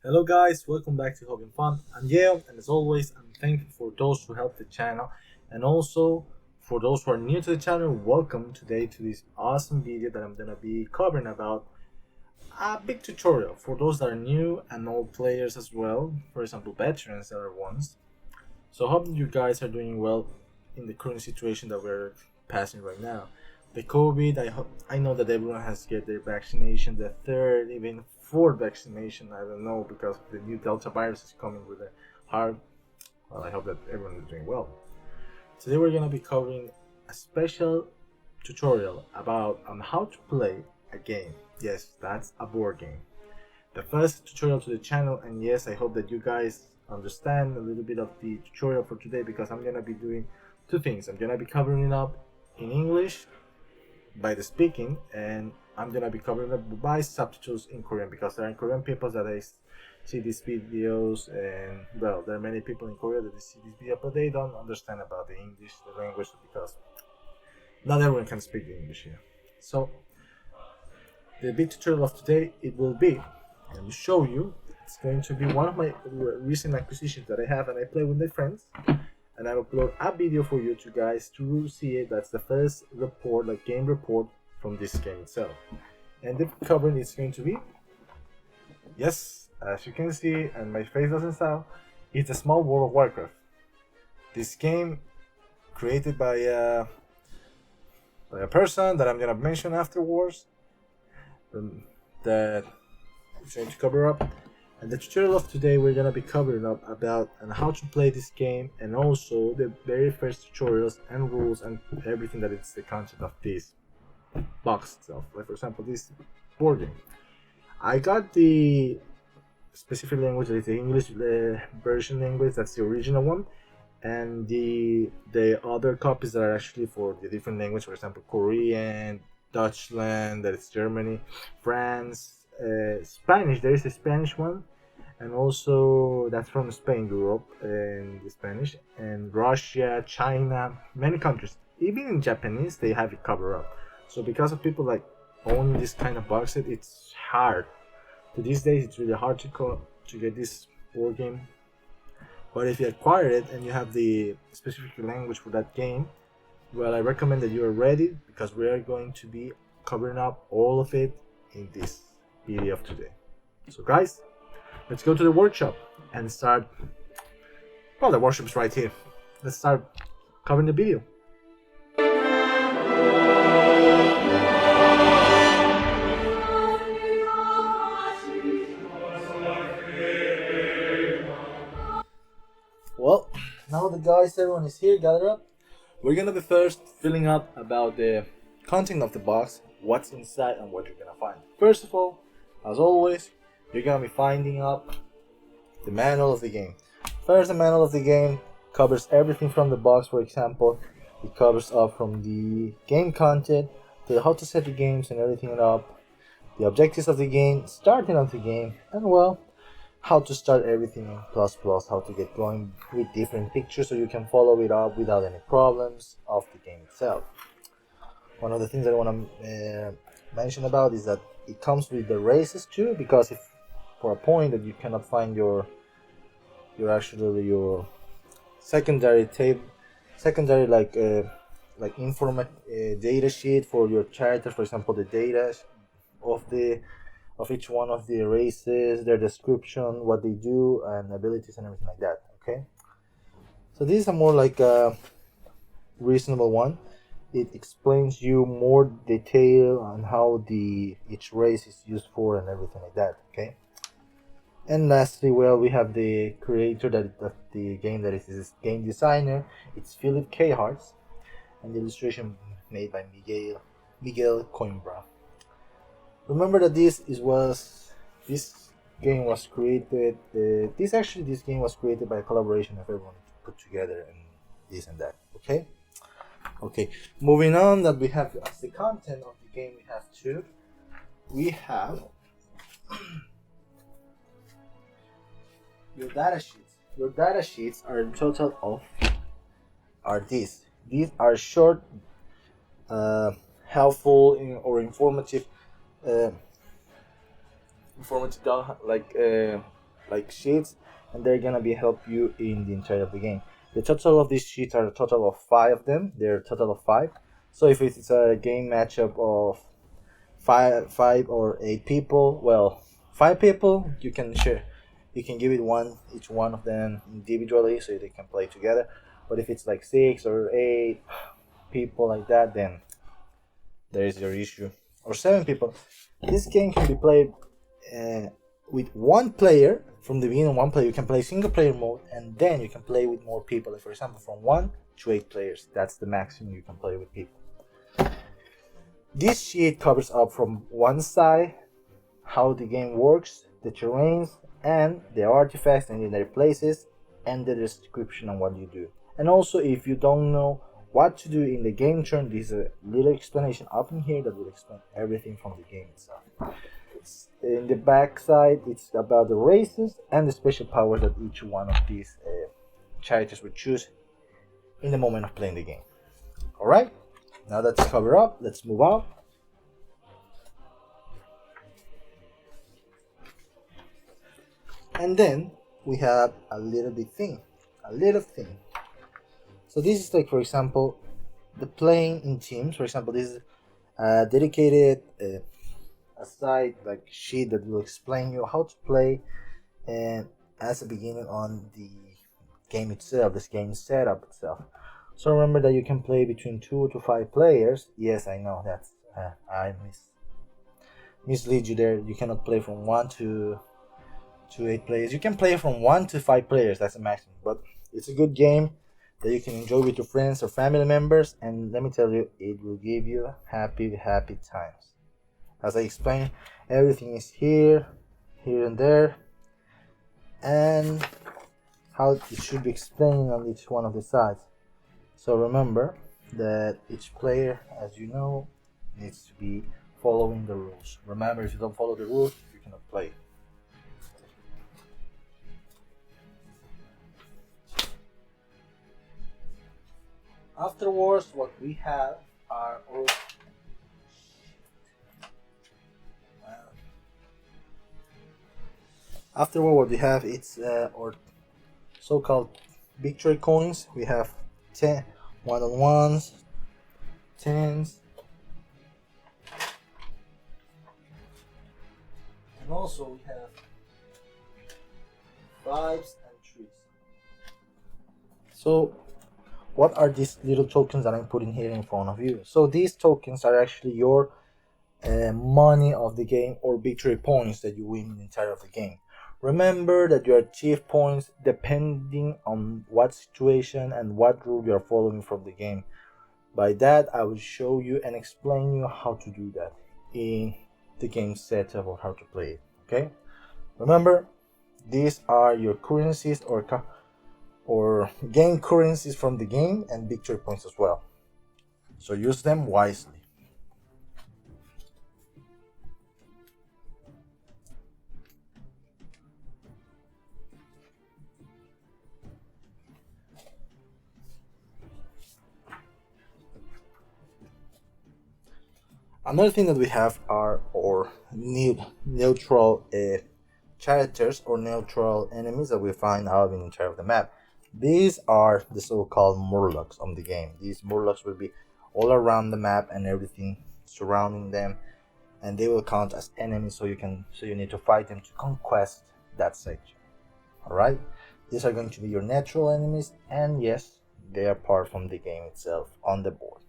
Hello guys, welcome back to Having Fun. I'm Yale, and as always, I'm thankful for those who help the channel, and also for those who are new to the channel. Welcome today to this awesome video that I'm gonna be covering about a big tutorial for those that are new and old players as well. For example, veterans that are ones. So hope you guys are doing well in the current situation that we're passing right now. The COVID, I know that everyone has get their vaccination, the third, even fourth vaccination. I don't know because the new Delta virus is coming with a hard. Well, I hope that everyone is doing well. Today we're gonna be covering a special tutorial about on how to play a game. Yes, that's a board game. The first tutorial to the channel, and yes, I hope that you guys understand a little bit of the tutorial for today because I'm gonna be doing two things. I'm gonna be covering it up in English by the speaking, and I'm gonna be covering it by subtitles in Korean because there are Korean people that I see these videos, and well, there are many people in Korea that they see this video but they don't understand about the English, the language, because not everyone can speak the English here. So the big tutorial of today, it will be, let me show you, it's going to be one of my recent acquisitions that I have and I play with my friends, and I upload a video for you two guys to see it. That's the first report, like game report from this game itself. And the cover is going to be, yes, as you can see, and my face doesn't sound, it's a Small World of Warcraft. This game created by a person that I'm gonna mention afterwards, that I'm trying to cover up. And the tutorial of today, we're gonna be covering up about and how to play this game, and also the very first tutorials and rules and everything that is the content of this box itself. Like for example, this board game. I got the specific language, that is the English version language, that's the original one, and the other copies that are actually for the different language. For example, Korean, Dutchland, that is Germany, France. Spanish, there is a Spanish one, and also that's from Spain, Europe, and the Spanish, and Russia, China, many countries. Even in Japanese, they have it covered up. So because of people like owning this kind of boxes, it's hard. To these days, it's really hard to get this board game. But if you acquire it and you have the specific language for that game, well, I recommend that you are ready because we are going to be covering up all of it in this video of today. So guys, let's go to the workshop and start. Well, the workshop is right here. Let's start covering the video. Well, now the guys, everyone is here, gather up. We're gonna be first filling up about the content of the box, what's inside and what you're gonna find. First of all, as always, you're gonna be finding up the manual of the game. First, the manual of the game covers everything from the box. For example, it covers up from the game content to how to set the games and everything up, the objectives of the game, starting of the game, and well, how to start everything in plus plus, how to get going with different pictures so you can follow it up without any problems of the game itself. One of the things that I want to mention about is that it comes with the races too, because if for a point that you cannot find your secondary like informative data sheet for your character, for example, the data of each one of the races, their description, what they do, and abilities and everything like that. Okay, so this is a more like a reasonable one. It explains you more detail on how each race is used for and everything like that. Okay, and lastly, well, we have the creator of the game, that is this game designer. It's Philip K. Hartz, and the illustration made by Miguel Coimbra. Remember that this game was created. This game was created by a collaboration of everyone put together and this and that. Okay. Okay. Moving on, that we have as the content of the game. We have your data sheets. Your data sheets are a total of these. These are short, helpful or informative informative like sheets, and they're gonna be help you in the entire of the game. The total of these sheets are a total of 5 of them. They're a total of 5. So if it's a game matchup of five or 8 people, well, 5 people you can share. You can give it one each one of them individually so they can play together. But if it's like 6 or 8 people like that, then there is your issue. Or 7 people. This game can be played uh, with one player from the beginning. One player, you can play single player mode, and then you can play with more people. Like for example, from 1 to 8 players. That's the maximum you can play with people. This sheet covers up from one side how the game works, the terrains, and the artifacts and their places, and the description on what you do. And also, if you don't know what to do in the game turn, there's a little explanation up in here that will explain everything from the game itself. In the back side, it's about the races and the special powers that each one of these characters would choose in the moment of playing the game. Alright, now that's covered up, let's move on. And then we have a little thing. So this is like, for example, the playing in teams. For example, this is a dedicated a side like sheet that will explain you how to play and as a beginning on the game itself, this game setup itself. So remember that you can play between 2 to 5 players. Yes, I know that's I mislead you there. You cannot play from 1 to 8 players. You can play from 1 to 5 players. That's the maximum. But it's a good game that you can enjoy with your friends or family members. And let me tell you, it will give you happy times. As I explained, everything is here and there, and how it should be explained on each one of the sides. So remember that each player, as you know, needs to be following the rules. Remember, if you don't follow the rules, you cannot play. Afterwards, what we have are all Afterward, what we have it's our so-called victory coins. We have 10 1-on-1s, 10s, and also we have 5s and 3s. So what are these little tokens that I'm putting here in front of you? So these tokens are actually your money of the game, or victory points that you win in the entire of the game. Remember that you achieve points depending on what situation and what rule you are following from the game. By that, I will show you and explain you how to do that in the game setup or how to play it. Okay? Remember, these are your currencies or gain currencies from the game and victory points as well. So use them wisely. Another thing that we have are our neutral characters or neutral enemies that we find out in the entire of the map. These are the so-called murlocs of the game. These murlocs will be all around the map and everything surrounding them, and they will count as enemies. So you need to fight them to conquest that section. All right. These are going to be your natural enemies, and yes, they are part from the game itself on the board.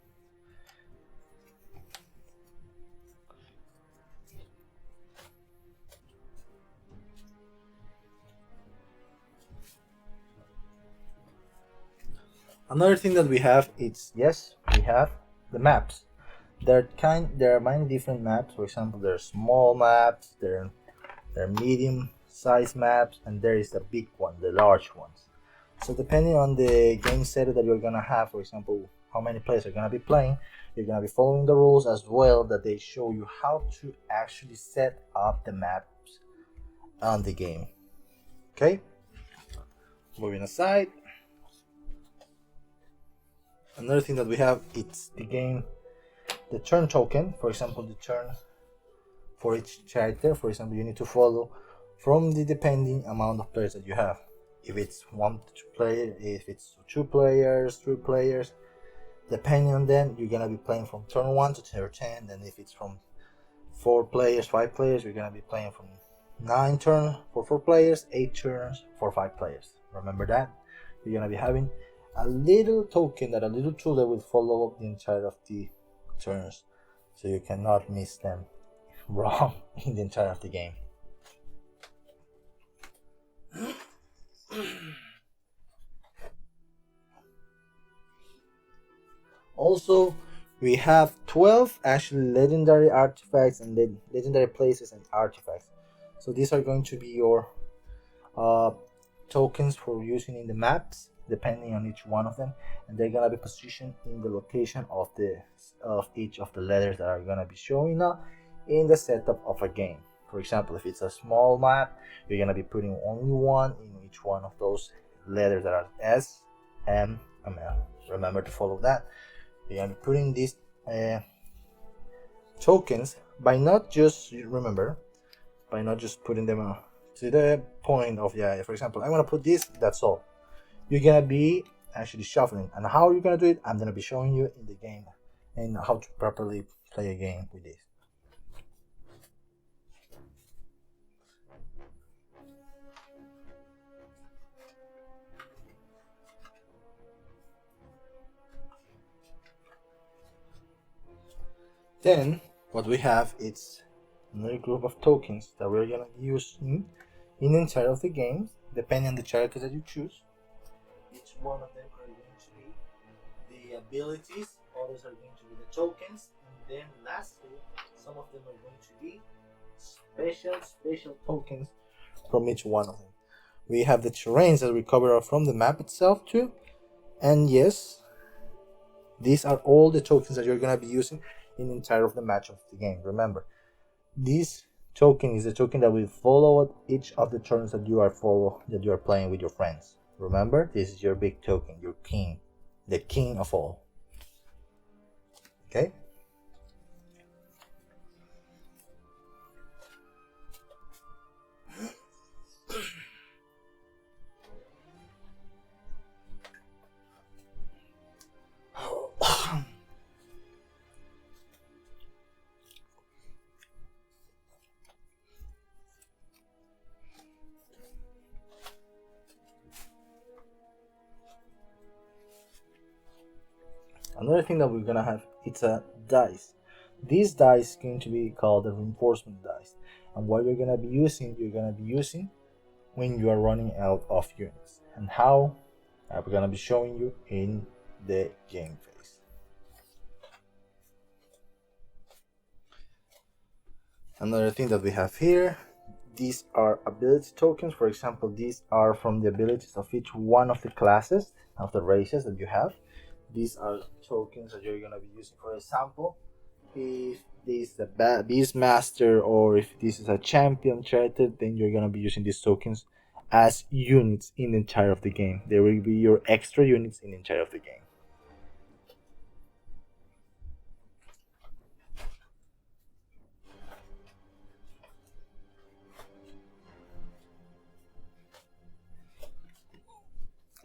Another thing that we have is, yes, we have the maps. There are many different maps. For example, there are small maps, there are medium size maps, and there is the big one, the large ones. So depending on the game setup that you're gonna have, for example, how many players are gonna be playing, you're gonna be following the rules as well that they show you how to actually set up the maps on the game. Okay? Moving aside. Another thing that we have, it's the turn token. For example, the turn for each character. For example, you need to follow from the depending amount of players that you have. If it's 1 player, if it's 2 players, 3 players, depending on them, you're gonna be playing from turn 1 to turn 10. And if it's from 4 players, 5 players, you're gonna be playing from 9 turns for 4 players, 8 turns for 5 players. Remember that? You're gonna be having a little token, a little tool that will follow up the entire of the turns, so you cannot miss them wrong in the entire of the game. Also, we have 12 actually legendary artifacts and legendary places and artifacts. So these are going to be your tokens for using in the maps, depending on each one of them, and they're gonna be positioned in the location of each of the letters that are gonna be showing up in the setup of a game. For example, if it's a small map, you're gonna be putting only one in each one of those letters that are S, M, and L. Remember to follow that. You're gonna be putting these tokens by not just putting them to the point of for example, I want to put this, that's all. You're gonna be actually shuffling, and how you're gonna do it, I'm gonna be showing you in the game and how to properly play a game with this. Then what we have is another group of tokens that we're gonna be using in the entire of the game, depending on the character that you choose. Each one of them are going to be the abilities, others are going to be the tokens, and then lastly, some of them are going to be special tokens from each one of them. We have the terrains that we cover from the map itself too, and yes, these are all the tokens that you're gonna be using in the entire of the match of the game. Remember, this token is the token that will follow each of the turns that you are playing with your friends. Remember, this is your big token, your king, the king of all. Okay? Another thing that we're gonna have, it's a dice. This dice is going to be called the reinforcement dice, and what you're gonna be using when you are running out of units, and how we're gonna be showing you in the game phase. Another thing that we have here, these are ability tokens. For example, these are from the abilities of each one of the classes of the races that you have. These are tokens that you're gonna be using. For example, if this is a Beastmaster or if this is a champion character, then you're gonna be using these tokens as units in the entire of the game. They will be your extra units in the entire of the game.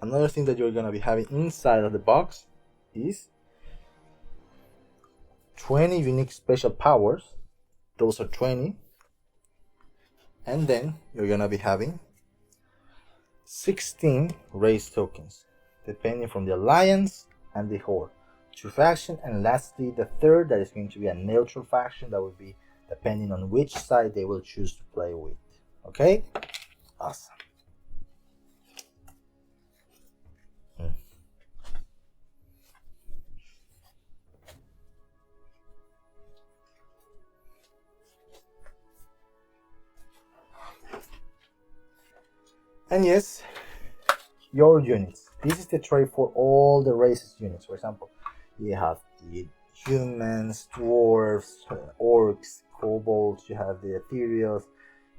Another thing that you're gonna be having inside of the box is 20 unique special powers. Those are 20. And then you're gonna be having 16 race tokens, depending from the alliance and the horde. 2 faction, and lastly the third, that is going to be a neutral faction, that will be depending on which side they will choose to play with. Okay? Awesome. And yes, your units. This is the tray for all the races units. For example, you have the humans, dwarves, orcs, kobolds, you have the ethereals,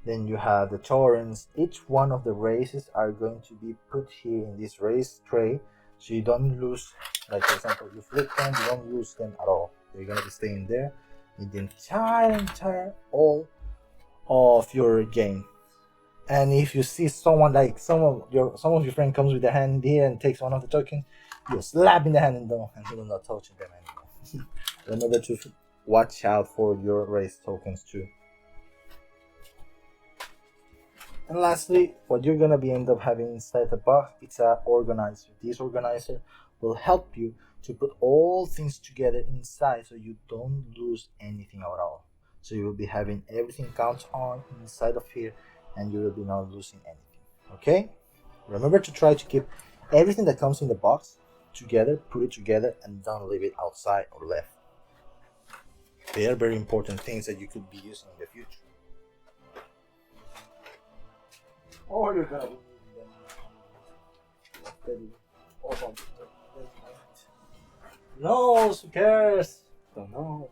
then you have the taurens. Each one of the races are going to be put here in this race tray, so you don't lose, like for example, you flip them, you don't lose them at all. They're going to be staying there in the entire all of your game. And if you see someone like some of your friend comes with their hand here and takes one of the tokens, you slap in the hand and do not touch them anymore. Remember to watch out for your race tokens too. And lastly, what you're gonna be end up having inside the box, it's a organizer. This organizer will help you to put all things together inside so you don't lose anything at all. So you will be having everything count on inside of here and you will be not losing anything. Okay? Remember to try to keep everything that comes in the box together, put it together, and don't leave it outside or left. They are very important things that you could be using in the future. Or you're gonna be needing them. No, who cares? Don't know.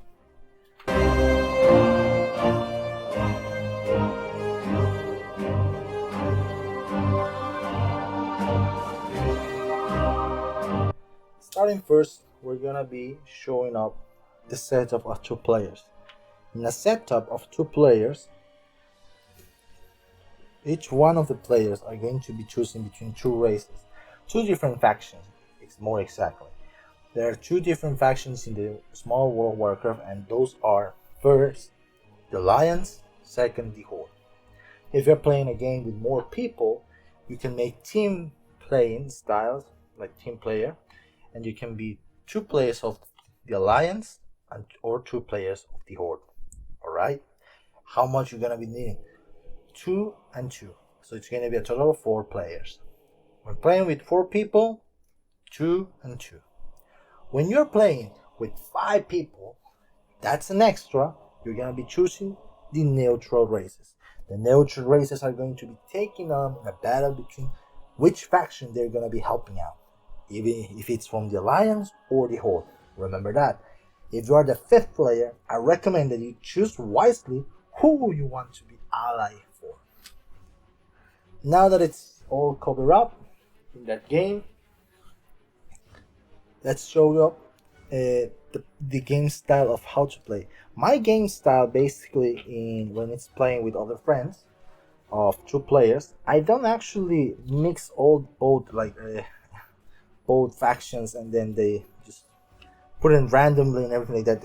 Starting first, we're gonna be showing up the setup of 2 players. In a setup of 2 players, each one of the players are going to be choosing between 2 races, 2 different factions, more exactly. There are 2 different factions in the Small World of Warcraft, and those are first the Alliance, second the Horde. If you're playing a game with more people, you can make team playing styles like team player, and you can be 2 players of the Alliance or 2 players of the Horde. Alright? How much you're gonna be needing? 2 and 2. So it's gonna be a total of 4 players. When playing with 4 people, 2 and 2. When you're playing with 5 people, that's an extra. You're gonna be choosing the neutral races. The neutral races are going to be taking on a battle between which faction they're gonna be helping out, even if it's from the Alliance or the Horde. Remember that. If you are the 5th player, I recommend that you choose wisely who you want to be ally for. Now that it's all covered up in that game, let's show you the game style of how to play. My game style basically when it's playing with other friends of 2 players, I don't actually mix both both factions and then they just put in randomly and everything like that.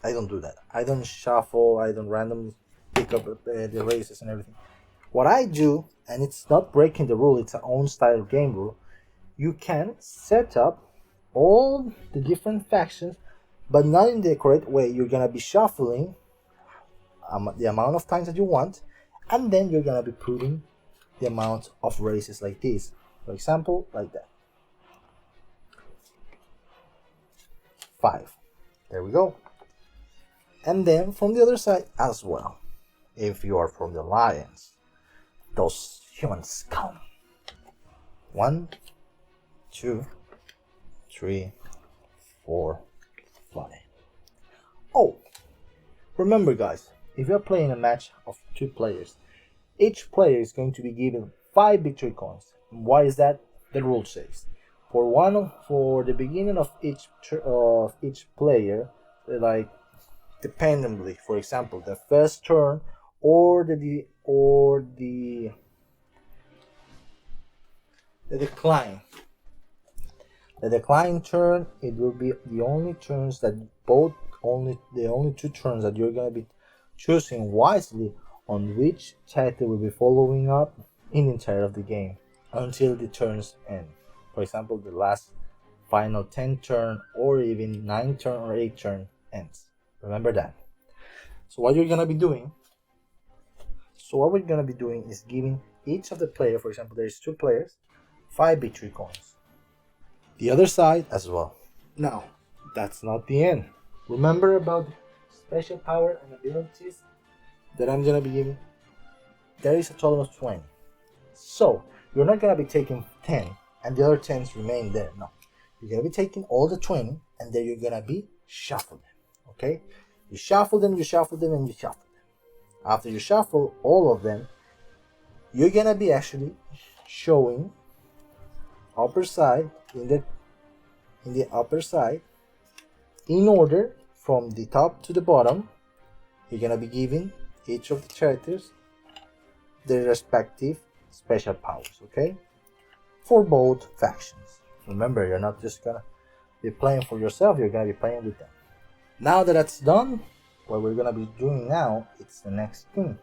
I don't do that. I don't shuffle. I don't randomly pick up the races and everything. What I do, and it's not breaking the rule, it's an own style game rule. You can set up all the different factions, but not in the correct way. You're gonna be shuffling the amount of times that you want, and then you're gonna be putting the amount of races like this. For example, like that. 5. There we go. And then from the other side as well. If you are from the Alliance, those humans count. 1, 2, 3, 4, 5. Oh, remember guys, if you're playing a match of 2 players, each player is going to be given 5 victory coins. Why is that? The rule says for the beginning of each player, like dependently, for example, the first turn or the decline. The decline turn, it will be the only turns that the only 2 turns that you're gonna be choosing wisely on which chapter will be following up in the entire of the game until the turns end. For example, the last final 10 turn or even 9 turn or 8 turn ends. Remember that. So what we're gonna be doing is giving each of the player, for example, there's 2 players, 5 victory coins. The other side as well. Now, that's not the end. Remember about special power and abilities that I'm gonna be giving? There is a total of 20. So, you're not gonna be taking 10 and the other 10s remain there. No. You're gonna be taking all the 20 and then you're gonna be shuffling them. Okay? You shuffle them, and you shuffle them. After you shuffle all of them, you're gonna be actually showing upper side in the upper side in order from the top to the bottom. You're gonna be giving each of the characters their respective special powers, okay? For both factions. Remember, you're not just gonna be playing for yourself, you're gonna be playing with them. Now that that's done, what we're gonna be doing now, it's the next thing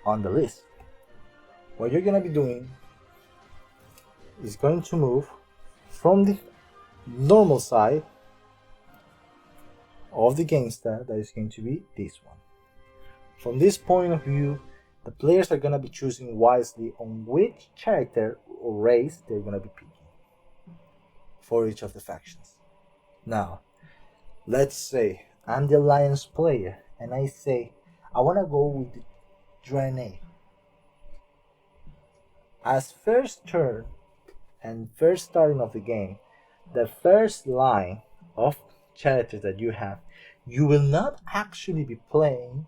on the list. What you're gonna be doing is going to move from the normal side of the gangster, that is going to be this one. From this point of view, the players are gonna be choosing wisely on which character or race they're gonna be picking for each of the factions. Now, let's say I'm the Alliance player and I say I wanna go with the Draenei. As first turn and first starting of the game, the first line of characters that you have, you will not actually be playing,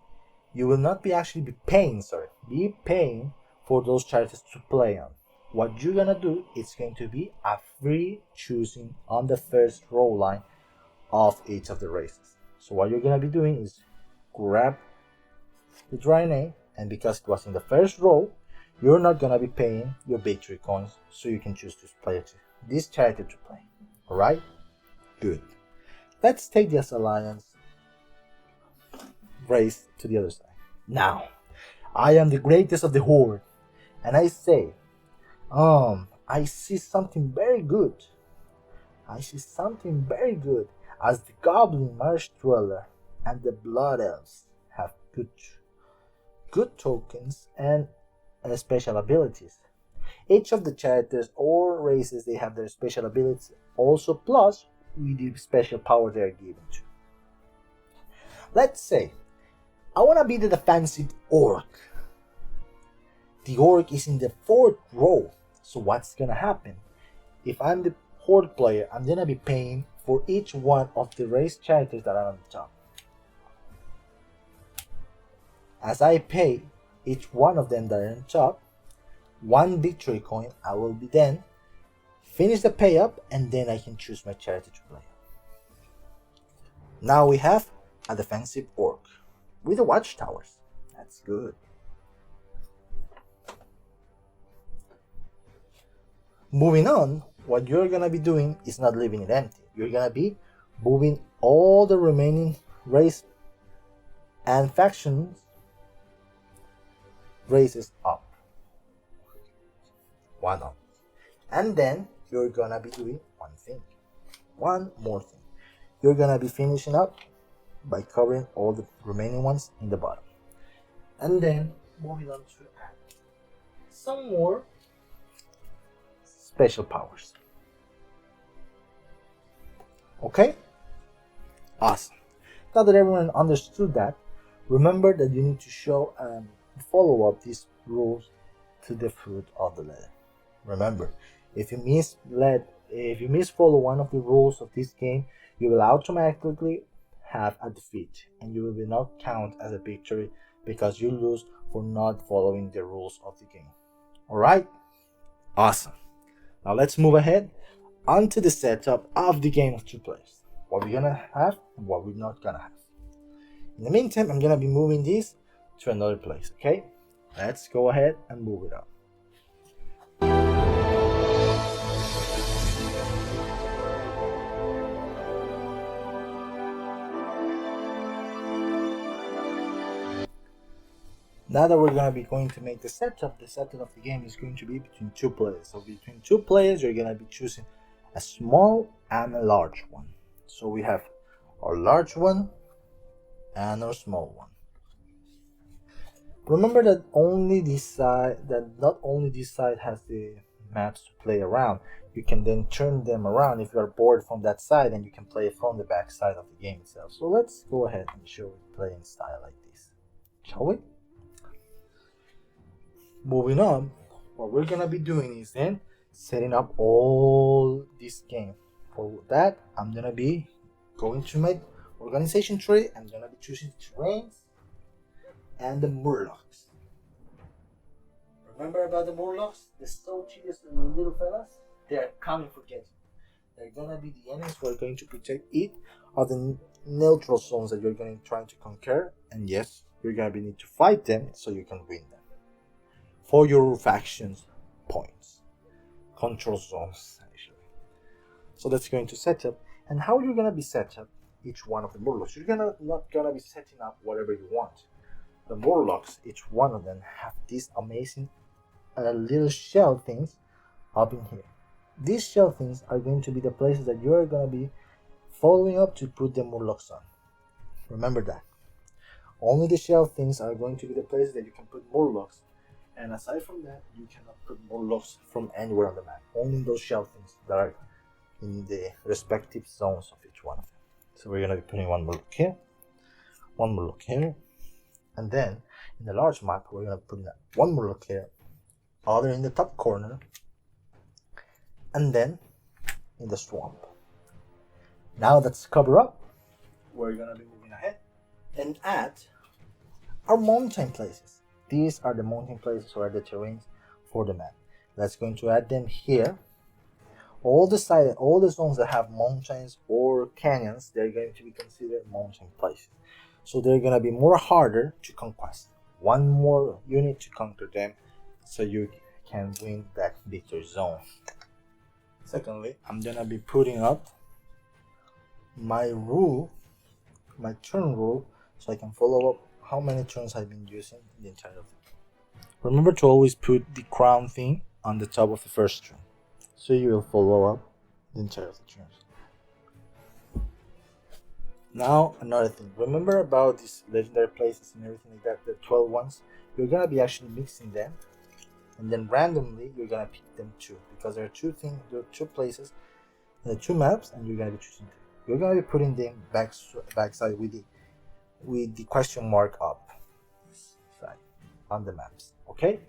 you will not be actually be paying, be paying for those characters to play on. What you're gonna do is going to be a free choosing on the first row line of each of the races. So what you're gonna be doing is grab the Draenei, and because it was in the first row, you're not gonna be paying your victory coins, so you can choose this character to play. Alright? Good. Let's take this Alliance race to the other side. Now, I am the greatest of the horde, and I say, I see something very good. I see something very good, as the Goblin Marsh Dweller and the Blood Elves have good tokens and special abilities. Each of the characters or races, they have their special abilities also, plus with the special power they are given to. Let's say I want to be the defensive orc. The orc is in the 4th row, so what's gonna happen? If I'm the horde player, I'm gonna be paying for each one of the race characters that are on the top. As I pay each one of them that are on top 1 victory coin, I will be then finish the pay up, and then I can choose my character to play. Now we have a defensive orc with the watchtowers. That's good. Moving on, what you're gonna be doing is not leaving it empty. You're gonna be moving all the remaining race and factions races up. One up. And then you're gonna be doing one more thing. You're gonna be finishing up by covering all the remaining ones in the bottom. And then moving on to add some more special powers. Okay? Awesome. Now that everyone understood that, remember that you need to show and follow up these rules to the foot of the letter. Remember, if you misfollow one of the rules of this game, you will automatically have a defeat, and you will not count as a victory because you lose for not following the rules of the game. Alright? Awesome. Now let's move ahead onto the setup of the game of 2 players. What we're gonna have and what we're not gonna have. In the meantime, I'm gonna be moving this to another place, okay? Let's go ahead and move it up. Now that we're going to make the setup of the game is going to be between 2 players. So between 2 players, you're going to be choosing a small and a large one. So we have our large one and our small one. Remember that not only this side has the maps to play around. You can then turn them around if you are bored from that side, and you can play from the back side of the game itself. So let's go ahead and show the playing style like this, shall we? Moving on, what we're gonna be doing is then setting up all this game. For that, I'm gonna be going to my organization tree. I'm gonna be choosing the terrains and the murlocs. Remember about the murlocs? The so tedious little fellas? They are coming for getting. They're gonna be the enemies who are going to protect it of the neutral zones that you're going to try to conquer. And yes, you're gonna be need to fight them so you can win them. for your factions points, control zones actually. So that's going to set up, and how you're gonna be set up each one of the Murlocs. You're not gonna be setting up whatever you want. The Murlocs, each one of them, have these amazing little shell things up in here. These shell things are going to be the places that you are gonna be following up to put the Murlocs on. Remember that. Only the shell things are going to be the places that you can put Murlocs, and aside from that, you cannot put Murlocs from anywhere on the map. Only those shell things that are in the respective zones of each one of them. So we're gonna be putting one Murloc here, one Murloc here, and then in the large map we're gonna put one Murloc here, other in the top corner, and then in the swamp. Now that's covered up, we're gonna be moving ahead and add our mountain places. These are the mountain places or the terrains for the map. That's going to add them here. All the zones that have mountains or canyons, they're going to be considered mountain places. So they're gonna be more harder to conquest. One more unit to conquer them, so you can win that victory zone. Secondly, I'm gonna be putting up my turn rule, so I can follow up how many turns I've been using the entire thing. Remember to always put the crown thing on the top of the first turn, so you will follow up the entire turns. Now another thing, remember about these legendary places and everything like that, the 12 ones, you're gonna be actually mixing them, and then randomly you're gonna pick them two, because there are two places, two maps, and you're gonna be choosing two. You're gonna be putting them backside with the question mark up side on the maps. Okay.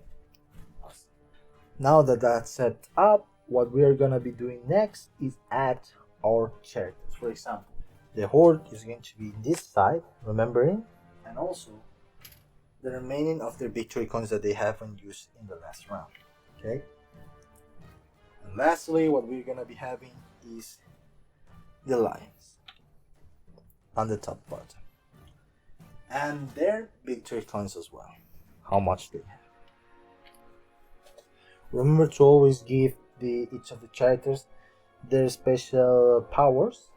Now that that's set up, what we are gonna be doing next is add our characters. For example, the horde is going to be this side, remembering, and also the remaining of their victory coins that they haven't used in the last round. Okay. And lastly, what we're gonna be having is the lions on the top bottom, and their victory coins as well, how much they have. Remember to always give each of the characters their special powers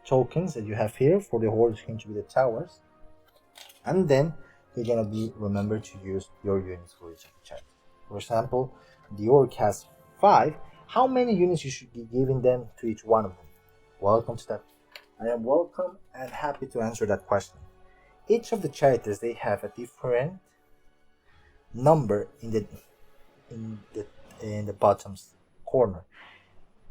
tokens that you have here. For the horde, it's going to be the towers, and then you're gonna be remember to use your units for each of the characters. For example, the orc has 5. How many units you should be giving them to each one of them? Welcome to that. I am welcome and happy to answer that question. Each of the characters, they have a different number in the bottom corner.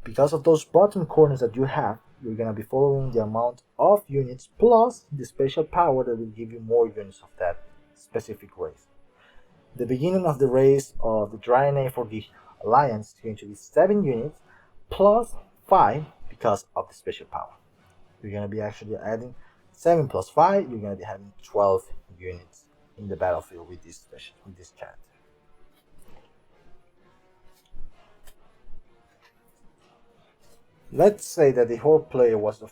Because of those bottom corners that you have, you're gonna be following the amount of units plus the special power that will give you more units of that specific race. The beginning of the race of the Draenei for the Alliance is going to be 7 units plus 5 because of the special power. You're gonna be actually adding 7 plus 5. You're gonna be having 12 units in the battlefield with this character. Let's say that the horde player was the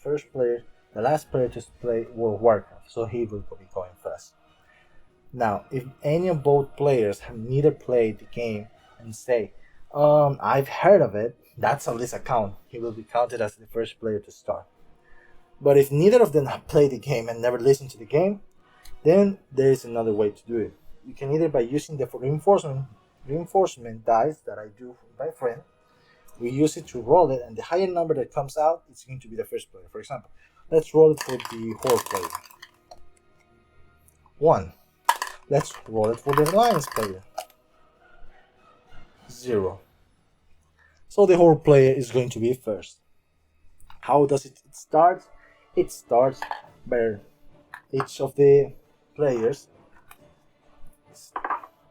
last player to play World of Warcraft, so he will be going first. Now, if any of both players have neither played the game and say, I've heard of it, that's at least a count. He will be counted as the first player to start. But if neither of them have played the game and never listened to the game, then there is another way to do it. You can either by using the reinforcement dice that I do with my friend. We use it to roll it, and the higher number that comes out is going to be the first player. For example, let's roll it for the horde player. 1. Let's roll it for the alliance player. 0. So the horde player is going to be first. How does it start? It starts by each of the players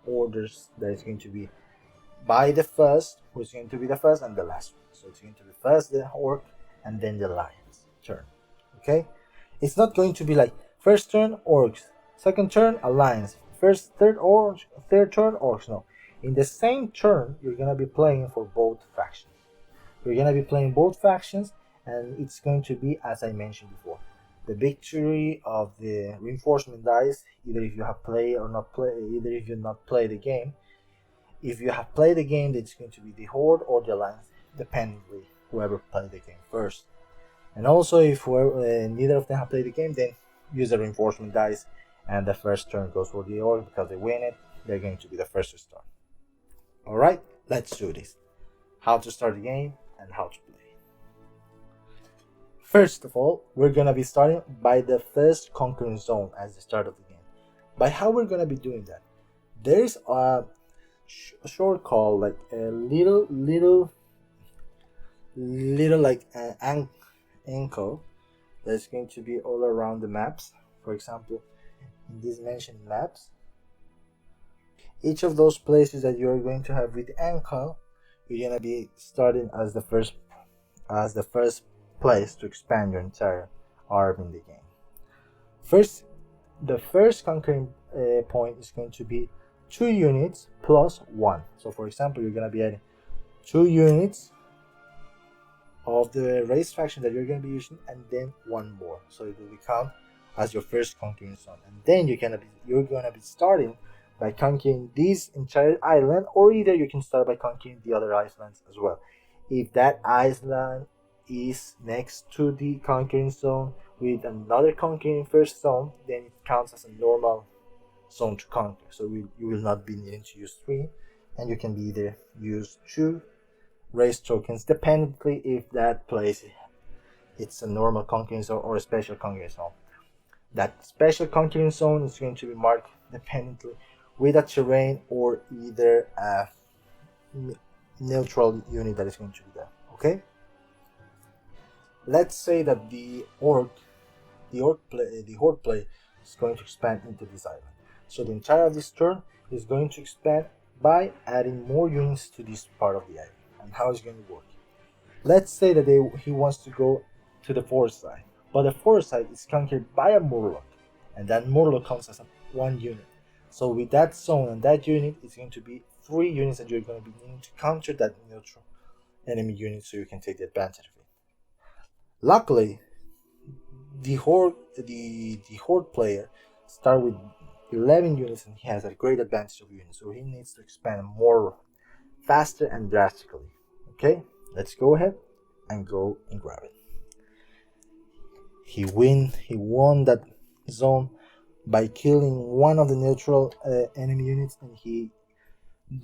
orders that is going to be by the first, who's going to be the first and the last one. So it's going to be first the orc and then the lion's turn. Okay? It's not going to be like first turn orcs, second turn alliance, third turn orcs. No. In the same turn, you're gonna be playing for both factions. You're gonna be playing both factions, and it's going to be as I mentioned before. The victory of the reinforcement dice, either if you have played or not played, either if you not play the game, If you have played the game, then it's going to be the Horde or the Alliance, dependently whoever played the game first. And also, if neither of them have played the game, then use the reinforcement dice, and the first turn goes for the Orc because they win it. They're going to be the first to start. Alright, let's do this. How to start the game and how to play. First of all, we're gonna be starting by the first conquering zone as the start of the game. By how we're gonna be doing that, there's a short call, like a little like an anchor that's going to be all around the maps. For example, in these mentioned maps, each of those places that you're going to have with anchor, you're gonna be starting as the first place to expand your entire army in the game. First, the first conquering point is going to be 2 units plus 1. So for example, you're going to be adding 2 units of the race faction that you're going to be using, and then 1 more. So it will count as your first conquering zone. And then you're going to be starting by conquering this entire island, or either you can start by conquering the other islands as well. If that island is next to the conquering zone with another conquering first zone, then it counts as a normal zone to conquer. So you will not be needing to use 3, and you can either use 2 race tokens dependently if that place it's a normal conquering zone or a special conquering zone. That special conquering zone is going to be marked dependently with a terrain or either a neutral unit that is going to be there. Okay, let's say that the Horde play is going to expand into this island. So the entire of this turn is going to expand by adding more units to this part of the island. And how is it going to work? Let's say that he wants to go to the forest side, but the forest side is conquered by a Murloc, and that Murloc counts as 1 unit. So with that zone and that unit, it's going to be 3 units that you're going to be needing to counter that neutral enemy unit, so you can take the advantage of it. Luckily, the Horde player start with 11 units, and he has a great advantage of units, so he needs to expand more faster and drastically. Okay, let's go ahead and go and grab it. He won that zone by killing one of the neutral enemy units, and he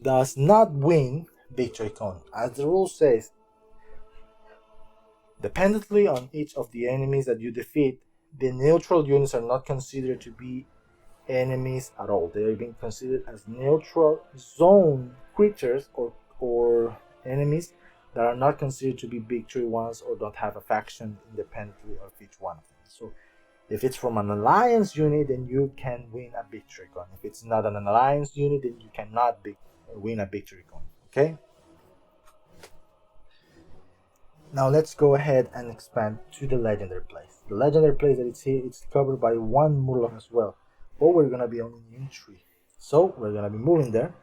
does not win victory coin. As the rule says, dependently on each of the enemies that you defeat, the neutral units are not considered to be enemies at all. They are being considered as neutral zone creatures or enemies that are not considered to be victory ones or don't have a faction independently of each one of them. So if it's from an alliance unit, then you can win a victory coin. If it's not an alliance unit, then you cannot win a victory coin. Okay? Now let's go ahead and expand to the legendary place. The legendary place that it's here, it's covered by 1 Murloc as well, but we're gonna be only in 3. So we're gonna be moving there,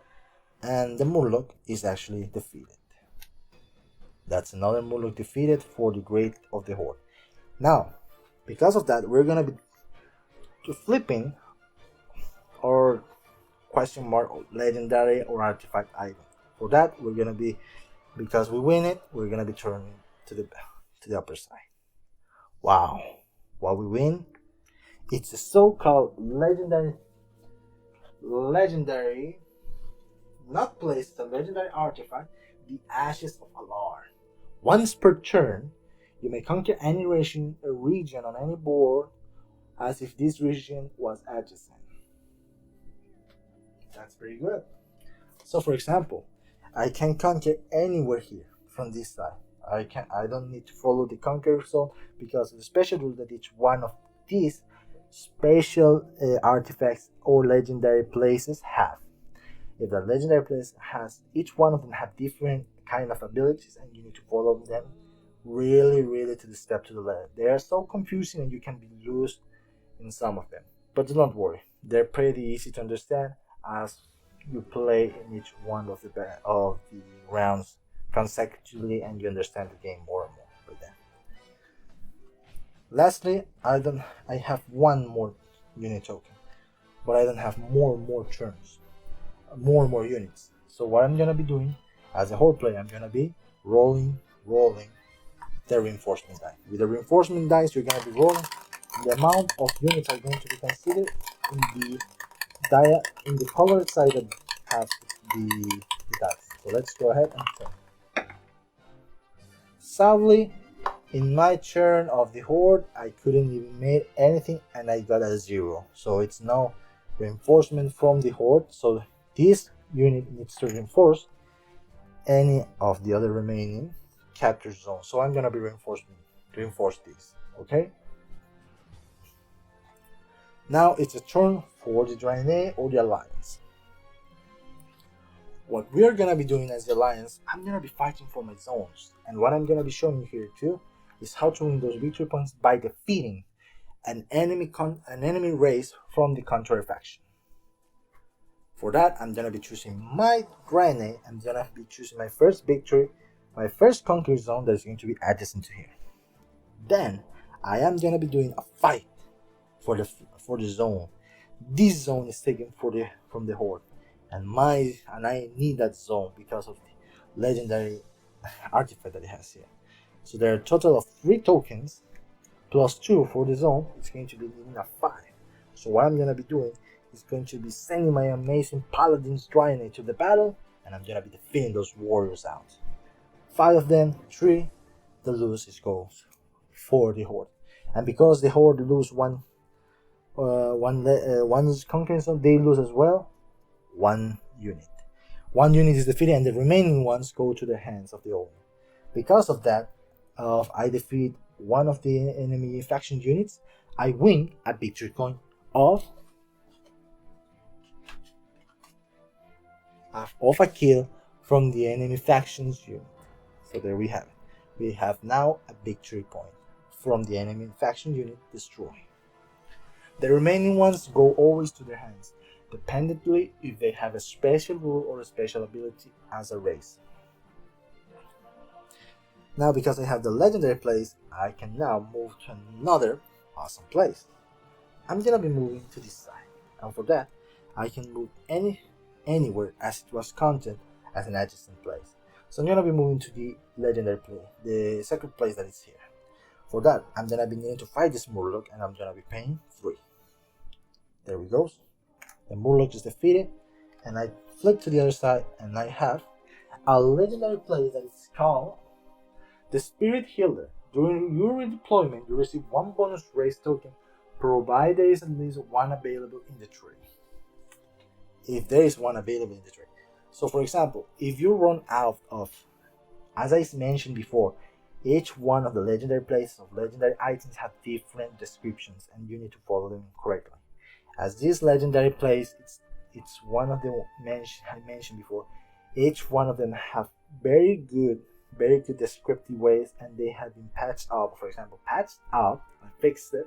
and the Murloc is actually defeated. That's another Murloc defeated for the Great of the Horde. Now, because of that, we're gonna be flipping our question mark legendary or artifact item. For that, we're gonna be, because we win it, we're gonna be turning to the upper side. Wow, what we win? It's a so-called legendary, not placed, a legendary artifact, the Ashes of Alar. Once per turn, you may conquer any region on any board as if this region was adjacent. That's pretty good. So for example, I can conquer anywhere here from this side. I don't need to follow the conquer zone because of the special rule that each one of these special artifacts or legendary places have. If the legendary place has, each one of them have different kind of abilities, and you need to follow them really to the step to the left. They are so confusing and you can be lost in some of them, but do not worry, they're pretty easy to understand as you play in each one of the rounds consecutively, and you understand the game more and more with them. Lastly, I have 1 more unit token, but I don't have more turns, more units. So what I'm gonna be doing as a horde player, I'm gonna be rolling the reinforcement die. With the reinforcement dice, you're gonna be rolling the amount of units are going to be considered in the colored side that has the dice. So let's go ahead and check. Sadly, in my turn of the horde, I couldn't even make anything and I got a 0. So it's no reinforcement from the horde. So this unit needs to reinforce any of the other remaining capture zones. So I'm gonna be reinforce these. Okay. Now it's a turn for the Draenei or the Alliance. What we are gonna be doing as the Alliance, I'm gonna be fighting for my zones, and what I'm gonna be showing you here too is how to win those victory points by defeating an enemy race from the contrary faction. For that, I'm gonna be choosing my Draenei. I'm gonna be choosing my first victory, my first conquer zone that is going to be adjacent to here. Then I am gonna be doing a fight for the zone. This zone is taken from the horde, and I need that zone because of the legendary artifact that it has here. So there are a total of 3 tokens plus 2 for the zone. It's going to be needing a 5. So what I'm gonna be doing is going to be sending my amazing paladins Draenei to the battle, and I'm gonna be defeating those warriors out. 5 of them, 3, the loses goes for the horde, and because the horde lose one conquering zone, they lose as well 1 unit. 1 unit is defeated, and the remaining ones go to the hands of the owner. Because of that, if I defeat one of the enemy faction units, I win a victory coin of a kill from the enemy faction's unit. So there we have it. We have now a victory point from the enemy faction unit destroyed. The remaining ones go always to their hands, dependently if they have a special rule or a special ability as a race. Now, because I have the legendary place, I can now move to another awesome place. I'm gonna be moving to this side, and for that, I can move anywhere as it was content as an adjacent place. So I'm gonna be moving to the legendary place, the second place that is here. For that, I'm gonna be needing to fight this Murloc, and I'm gonna be paying 3. There we go. The Murloc is defeated, and I flip to the other side, and I have a legendary place that is called the Spirit Healer. During your redeployment, you receive 1 bonus race token, provided there is at least 1 available in the tree. If there is 1 available in the tree. So for example, if you run out of, as I mentioned before, each one of the legendary places of legendary items have different descriptions, and you need to follow them correctly. As this legendary place, it's one of the I mentioned before. Each one of them have very good descriptive ways, and they have been patched up. For example, patched up and fixed it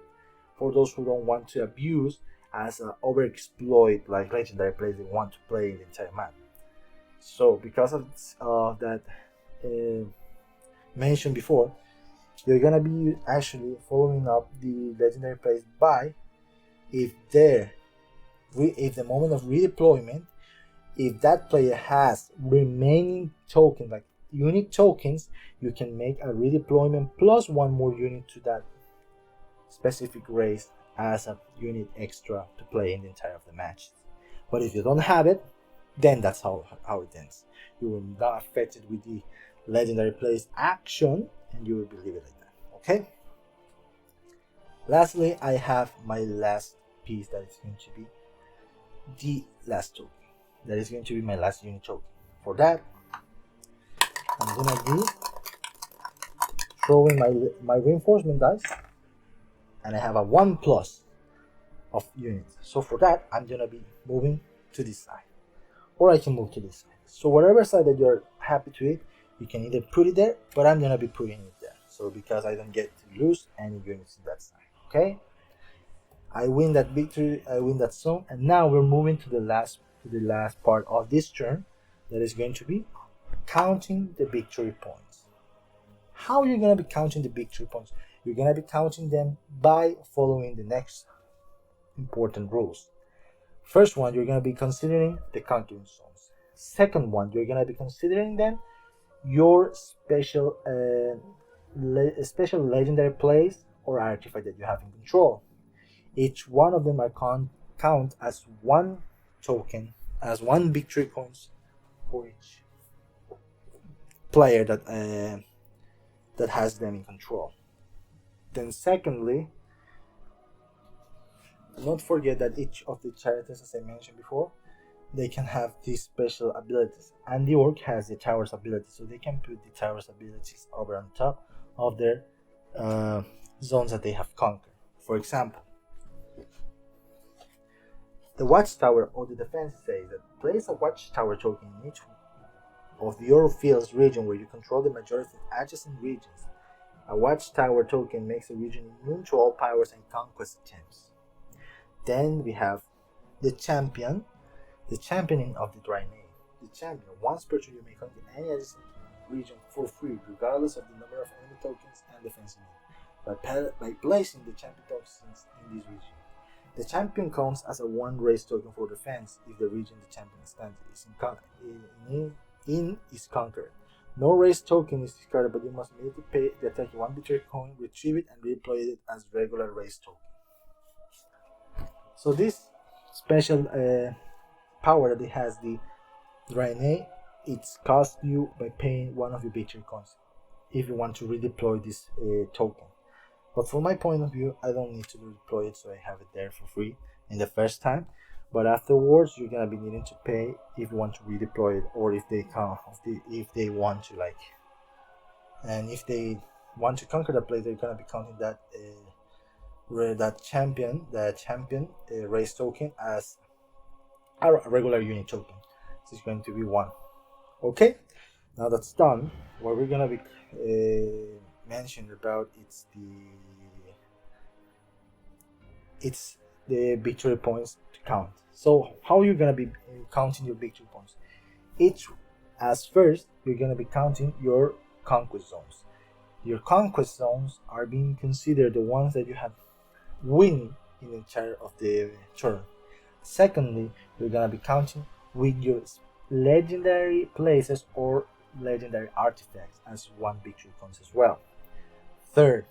for those who don't want to abuse as an overexploit like legendary plays they want to play the entire map. So because of that mentioned before, you're gonna be actually following up the legendary plays by if the moment of redeployment, if that player has remaining tokens, like unique tokens, you can make a redeployment plus 1 more unit to that specific race as a unit extra to play in the entire of the match. But if you don't have it, then that's how it ends. You will not affect it with the legendary plays action, and you will be leave it like that. Okay. Lastly, I have my last piece that is going to be the last token. That is going to be my last unit token. For that, I'm gonna be throwing my reinforcement dice, and I have a 1+ of units. So for that, I'm gonna be moving to this side, or I can move to this side. So whatever side that you're happy to it, you can either put it there, but I'm gonna be putting it there. So because I don't get to lose any units in that side. Okay. I win that victory, I win that zone, and now we're moving to the last part of this turn, that is going to be counting the victory points. How are you going to be counting the victory points? You're going to be counting them by following the next important rules. First one, you're going to be considering the conquering zones. second one, you're gonna be considering then your special legendary place or artifact that you have in control. Each one of them are count as one token, as one victory coins for each player that has them in control. Then secondly, don't forget that each of the characters, as I mentioned before, they can have these special abilities, and the orc has the tower's ability, so they can put the tower's abilities over on top of their zones that they have conquered. For example, the watchtower or the defense says that place a watchtower token in each of your field's region where you control the majority of adjacent regions. A watchtower token makes a region immune to all powers and conquest attempts. Then we have the champion, the championing of the dry name. The champion, once per turn you may conquer any adjacent region for free, regardless of the number of enemy tokens and defense needed, by placing the champion tokens in this region. The champion counts as a one race token for defense if the region the champion stands is conquered. No race token is discarded, but you must immediately pay the attacker one victory coin, retrieve it, and redeploy it as regular race token. So this special power that it has, the Draenei, it's cost you by paying one of your victory coins if you want to redeploy this token. But from my point of view, I don't need to redeploy it, so I have it there for free in the first time. But afterwards, you're gonna be needing to pay if you want to redeploy it, or if they want to and if they want to conquer the place, they're gonna be counting that champion race token as a regular unit token. So it's going to be one. Okay, now that's done. What we're gonna be mentioned about it's the victory points to count. So how you're gonna be counting your victory points? First, you're gonna be counting your conquest zones. Your conquest zones are being considered the ones that you have win in the entire of the turn. Secondly, you're gonna be counting with your legendary places or legendary artifacts as one victory points as well. Third,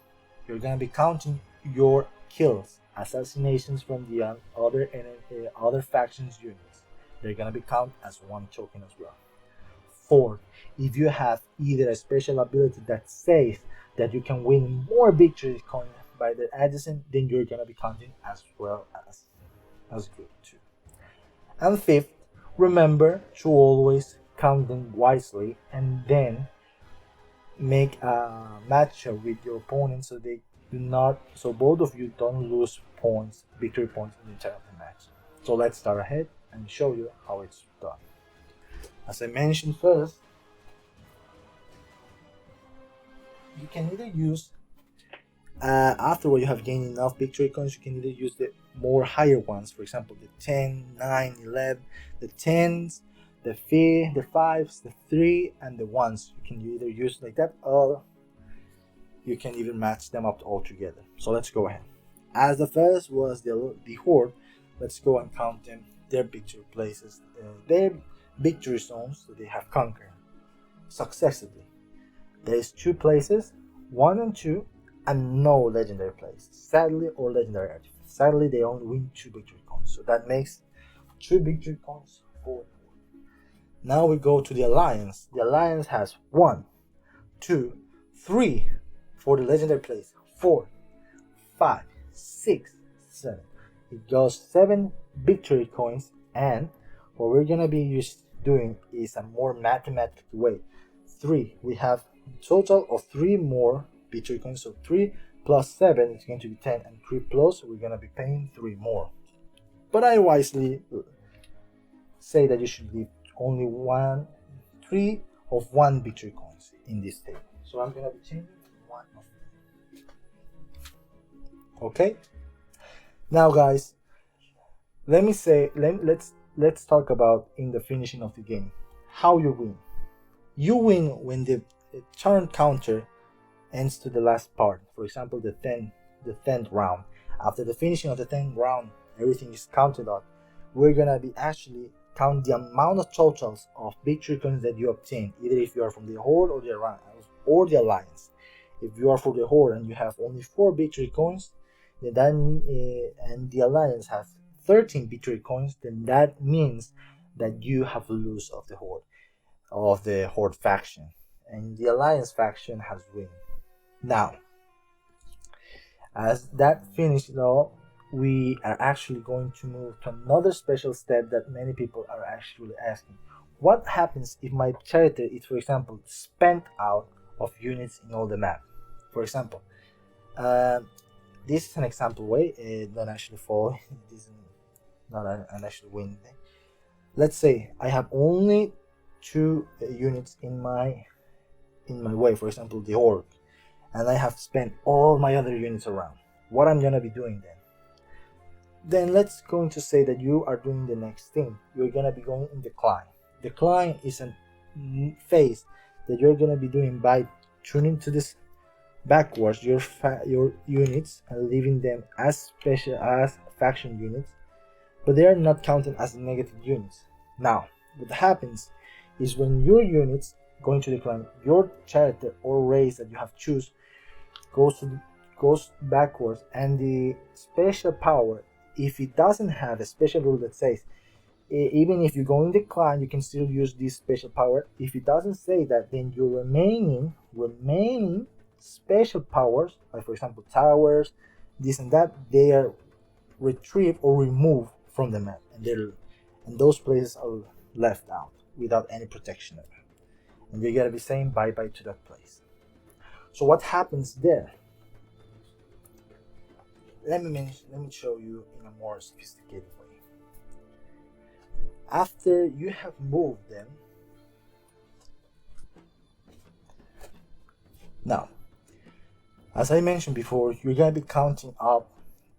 you're gonna be counting your kills, assassinations from the other factions units. They're gonna be counted as one token as well. Fourth, if you have either a special ability that says that you can win more victory coins by the adjacent, then you're gonna be counting as well as good too. And fifth, remember to always count them wisely and then make a matchup with your opponent so both of you don't lose victory points in the entire of the match. So let's start ahead and show you how it's done. As I mentioned first, you can either use after you have gained enough victory coins, you can either use the more higher ones, for example the 10, 9, 11, the 10s, the 5s, the 3, and the 1s. You can either use like that, or you can even match them up all together. So let's go ahead. As the first was the horde, let's go and count them, their victory places, their victory zones that they have conquered successively. There is 2 places, 1 and 2, and no legendary places. Sadly, or legendary artifacts. Sadly, they only win 2 victory coins, so that makes 2 victory coins for. Now we go to the alliance. The alliance has 1, 2, 3 for the legendary place, 4, 5, 6, 7. It goes 7 victory coins, and what we're gonna be doing is a more mathematical way. 3, we have a total of 3 more victory coins, so 3 plus 7 is going to be 10, and 3 plus we're gonna be paying 3 more. But I wisely say that you should leave only 3 of 1 victory coins in this table. So I'm gonna be changing 1 of them. Okay. Now, guys, let's talk about in the finishing of the game how you win. You win when the turn counter ends to the last part. For example, the 10th round. After the finishing of the 10th round, everything is counted out. We're gonna be actually count the amount of totals of victory coins that you obtain, either if you are from the Horde or the Alliance. If you are for the Horde and you have only 4 victory coins, then and the Alliance has 13 victory coins, then that means that you have lost of the Horde faction, and the Alliance faction has win. Now, as that finished though, we are actually going to move to another special step that many people are actually asking. What happens if my character is, for example, spent out of units in all the map? For example, this is an example way, don't actually follow. This is not an actual win thing. Let's say I have only 2 units in my way, for example, the Orc, and I have spent all my other units around. What I'm gonna be doing then? Then let's going to say that you are doing the next thing. You're gonna be going in decline. Decline is a phase that you're gonna be doing by turning to this backwards your units and leaving them as special as faction units, but they are not counted as negative units. Now, what happens is when your units going to decline, your character or race that you have choose goes backwards, and the special power, if it doesn't have a special rule that says even if you go in decline, you can still use this special power. If it doesn't say that, then your remaining special powers, like for example towers, this and that, they are retrieved or removed from the map, and those places are left out without any protection, and you gotta be saying bye bye to that place. So what happens there? Let me show you in a more sophisticated way. After you have moved them, now, as I mentioned before, you're going to be counting up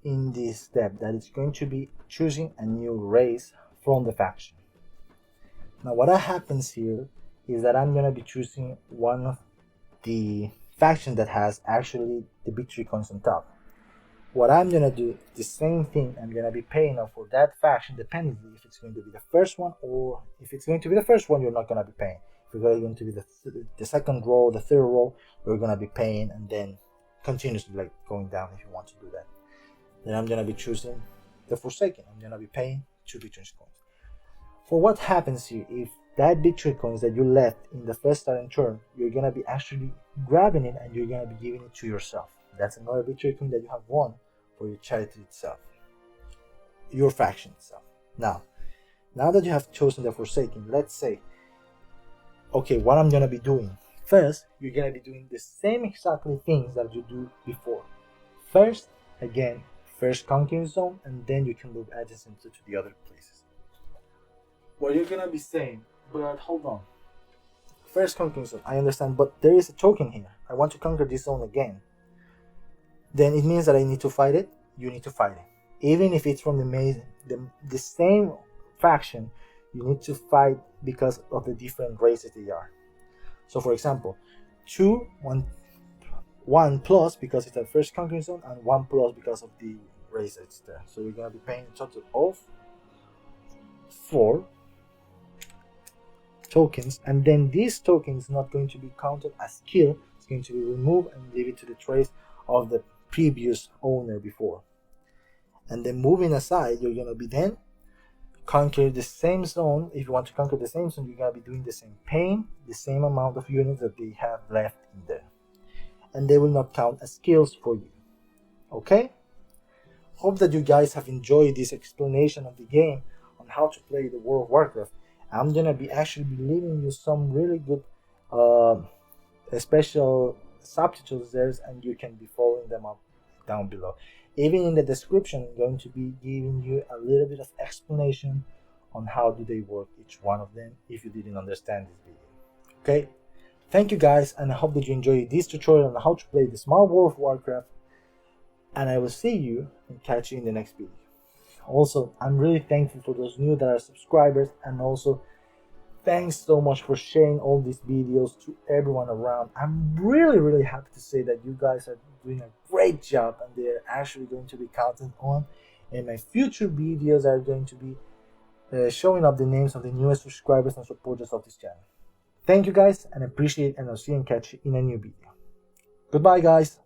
in this step that it's going to be choosing a new race from the faction. Now what happens here is that I'm going to be choosing one of the faction that has actually the victory coins on top. What I'm going to do, the same thing, I'm going to be paying off for that faction depending if it's going to be the first one, or if it's going to be the first one, you're not going to be paying. If it's going to be the second row, the third row, you're going to be paying, and then continuously like going down if you want to do that. Then I'm going to be choosing the Forsaken. I'm going to be paying 2 victory coins. For what happens here, if that victory coins that you left in the first starting turn, you're going to be actually grabbing it and you're going to be giving it to yourself. That's another victory coin that you have won for your charity itself, your faction itself. Now that you have chosen the Forsaken, let's say, okay, what I'm going to be doing. First, you're going to be doing the same exactly things that you do before. First conquering zone, and then you can move adjacent to the other places. What you're going to be saying, but hold on. First conquering zone, I understand, but there is a token here. I want to conquer this zone again. Then it means that I need to fight it. You need to fight it. Even if it's from the same faction, you need to fight because of the different races they are. So for example, 1 plus because it's a first conquering zone, and 1 plus because of the race that's there. So you're gonna be paying a total of 4 tokens, and then this token is not going to be counted as skill. It's going to be removed and leave it to the trace of the previous owner before. And then moving aside, you're gonna be then conquer the same zone. If you want to conquer the same zone, you're gonna be doing the same pain, the same amount of units that they have left in there, and they will not count as skills for you. Okay, hope that you guys have enjoyed this explanation of the game on how to play the World of Warcraft. I'm gonna be actually leaving you some really good special subtitles there, and you can be following them up down below. Even in the description, I'm going to be giving you a little bit of explanation on how do they work, each one of them, if you didn't understand this video. Okay, thank you guys, and I hope that you enjoyed this tutorial on how to play the Small World of Warcraft, and I will see you and catch you in the next video. Also, I'm really thankful for those new that are subscribers, and also thanks so much for sharing all these videos to everyone around. I'm really happy to say that you guys are doing a great job, and they're actually going to be counted on, and my future videos are going to be showing up the names of the newest subscribers and supporters of this channel. Thank you guys, and appreciate, and I'll see you and catch you in a new video. Goodbye guys.